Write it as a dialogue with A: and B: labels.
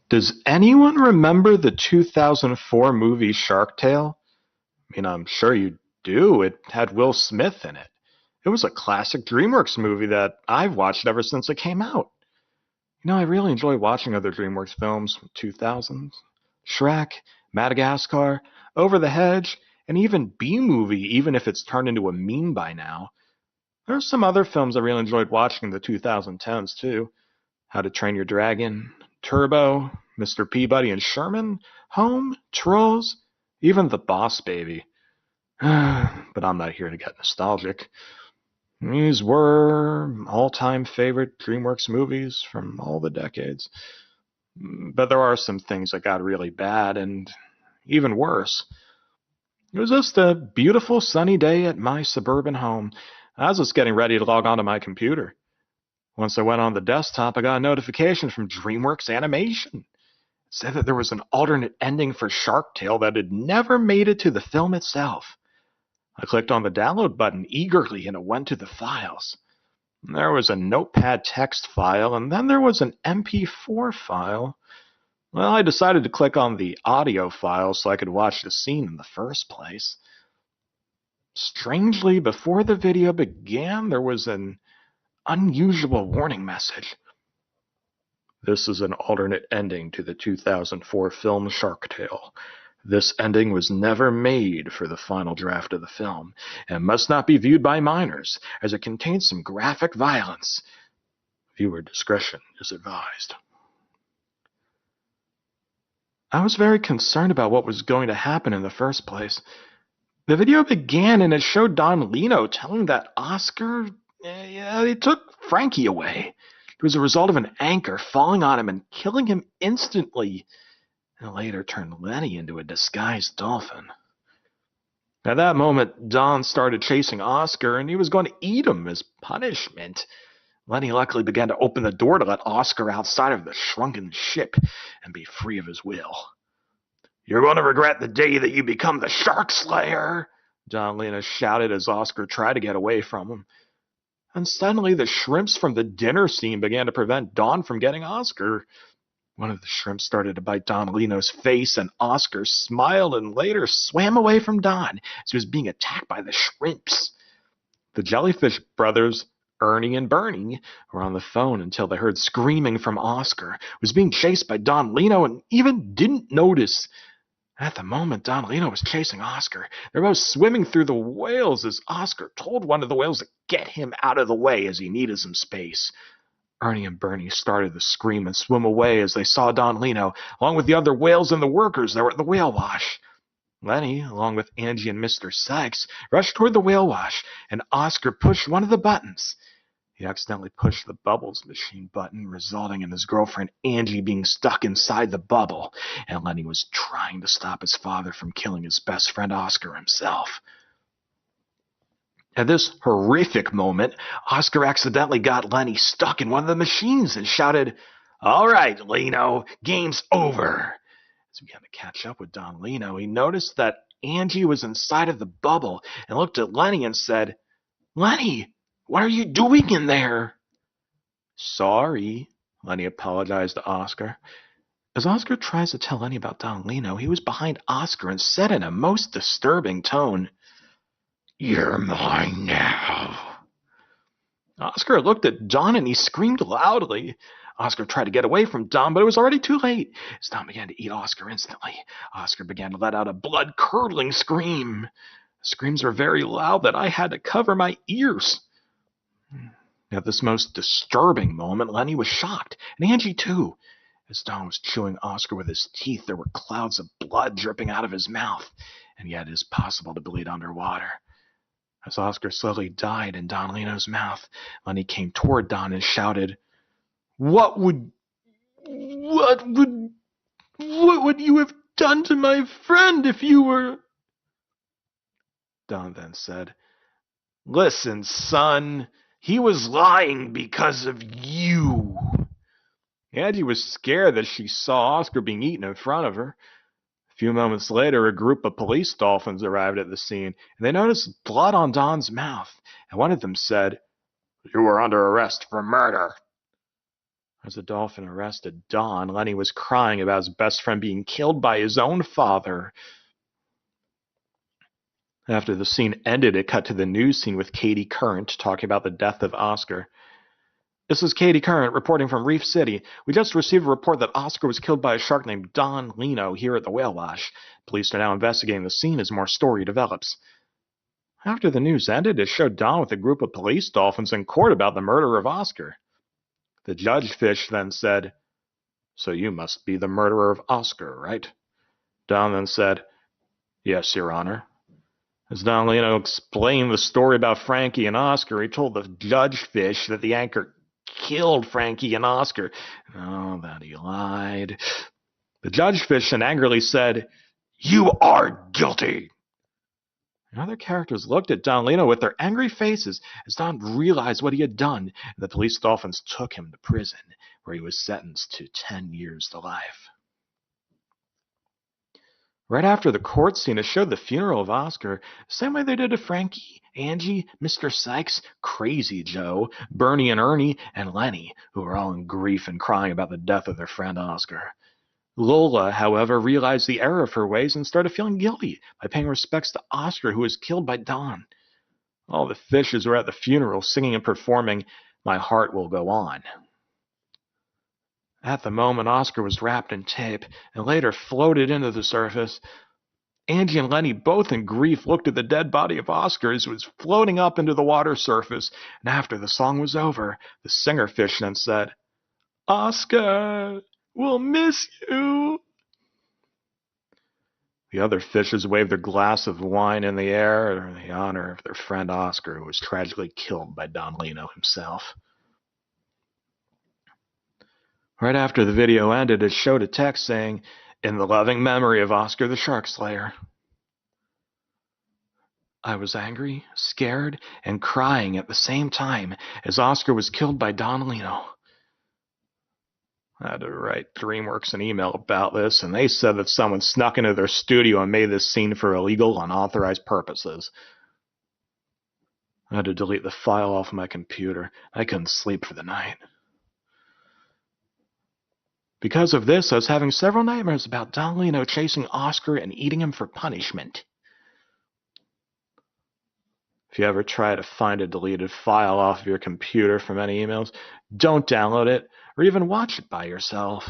A: Does anyone remember the 2004 movie Shark Tale? I mean, I'm sure you do. It had Will Smith in it. It was a classic DreamWorks movie that I've watched ever since it came out. I really enjoy watching other DreamWorks films from 2000s. Shrek, Madagascar, Over the Hedge, and even B-Movie, even if it's turned into a meme by now. There's some other films I really enjoyed watching in the 2010s, too. How to Train Your Dragon, Turbo, Mr. Peabody and Sherman, Home, Trolls, even The Boss Baby. But I'm not here to get nostalgic. These were all-time favorite DreamWorks movies from all the decades. But there are some things that got really bad and even worse. It was just a beautiful sunny day at my suburban home. I was just getting ready to log onto my computer. Once I went on the desktop, I got a notification from DreamWorks Animation. It said that there was an alternate ending for Shark Tale that had never made it to the film itself. I clicked on the download button eagerly and it went to the files. There was a notepad text file and then there was an MP4 file. Well, I decided to click on the audio file so I could watch the scene in the first place. Strangely, before the video began, there was an unusual warning message. This is an alternate ending to the 2004 film Shark Tale. This ending was never made for the final draft of the film and must not be viewed by minors, as it contains some graphic violence. Viewer discretion is advised. I was very concerned about what was going to happen in the first place. The video began and it showed Don Lino telling that Oscar, he took Frankie away. It was a result of an anchor falling on him and killing him instantly, and later turned Lenny into a disguised dolphin. At that moment, Don started chasing Oscar, and he was going to eat him as punishment. Lenny luckily began to open the door to let Oscar outside of the shrunken ship and be free of his will. "You're going to regret the day that you become the Shark Slayer," Don Lino shouted as Oscar tried to get away from him. And suddenly the shrimps from the dinner scene began to prevent Don from getting Oscar. One of the shrimps started to bite Don Lino's face, and Oscar smiled and later swam away from Don as he was being attacked by the shrimps. The jellyfish brothers, Ernie and Bernie, were on the phone until they heard screaming from Oscar, who was being chased by Don Lino and even didn't notice. At the moment Don Lino was chasing Oscar, they were both swimming through the whales as Oscar told one of the whales to get him out of the way as he needed some space. Ernie and Bernie started to scream and swim away as they saw Don Lino, along with the other whales and the workers that were at the whale wash. Lenny, along with Angie and Mr. Sykes, rushed toward the whale wash, and Oscar pushed one of the buttons. He accidentally pushed the bubbles machine button, resulting in his girlfriend Angie being stuck inside the bubble, and Lenny was trying to stop his father from killing his best friend Oscar himself. At this horrific moment, Oscar accidentally got Lenny stuck in one of the machines and shouted, "All right, Lino, game's over." As he began to catch up with Don Lino, he noticed that Angie was inside of the bubble and looked at Lenny and said, "Lenny, what are you doing in there?" "Sorry," Lenny apologized to Oscar. As Oscar tries to tell Lenny about Don Lino, he was behind Oscar and said in a most disturbing tone, "You're mine now." Oscar looked at Don and he screamed loudly. Oscar tried to get away from Don, but it was already too late. As Don began to eat Oscar instantly, Oscar began to let out a blood-curdling scream. The screams were very loud that I had to cover my ears. At this most disturbing moment, Lenny was shocked, and Angie too. As Don was chewing Oscar with his teeth, there were clouds of blood dripping out of his mouth, and yet it is possible to bleed underwater. As Oscar slowly died in Don Lino's mouth, Lenny came toward Don and shouted, What would you have done to my friend if you were..." Don then said, "Listen, son, he was lying because of you." Angie was scared that she saw Oscar being eaten in front of her. A few moments later, a group of police dolphins arrived at the scene, and they noticed blood on Don's mouth, and one of them said, "You are under arrest for murder." As the dolphin arrested Don, Lenny was crying about his best friend being killed by his own father. After the scene ended, it cut to the news scene with Katie Current talking about the death of Oscar. This is Katie Current reporting from Reef City. We just received a report that Oscar was killed by a shark named Don Lino here at the whale wash. Police are now investigating the scene as more story develops. After the news ended, it showed Don with a group of police dolphins in court about the murder of Oscar. The judge fish then said, "So you must be the murderer of Oscar, right?" Don then said, "Yes, Your Honor." As Don Lino explained the story about Frankie and Oscar, he told the judge fish that the anchor killed Frankie and Oscar. Oh, that he lied. The judge fish then angrily said, "You are guilty." And other characters looked at Don Lino with their angry faces as Don realized what he had done, and the police dolphins took him to prison, where he was sentenced to 10 years to life. Right after the court scene, it showed the funeral of Oscar, the same way they did to Frankie, Angie, Mr. Sykes, Crazy Joe, Bernie and Ernie, and Lenny, who were all in grief and crying about the death of their friend Oscar. Lola, however, realized the error of her ways and started feeling guilty by paying respects to Oscar, who was killed by Don. All the fishes were at the funeral singing and performing "My Heart Will Go On." At the moment, Oscar was wrapped in tape and later floated into the surface. Angie and Lenny, both in grief, looked at the dead body of Oscar as it was floating up into the water surface, and after the song was over, the singer fish then said, "Oscar, we'll miss you." The other fishes waved their glass of wine in the air in the honor of their friend Oscar, who was tragically killed by Don Lino himself. Right after the video ended, it showed a text saying, "In the loving memory of Oscar the Shark Slayer." I was angry, scared, and crying at the same time as Oscar was killed by Don Lino. I had to write DreamWorks an email about this, and they said that someone snuck into their studio and made this scene for illegal, unauthorized purposes. I had to delete the file off my computer. I couldn't sleep for the night. Because of this, I was having several nightmares about Don Lino chasing Oscar and eating him for punishment. If you ever try to find a deleted file off of your computer from any emails, don't download it or even watch it by yourself.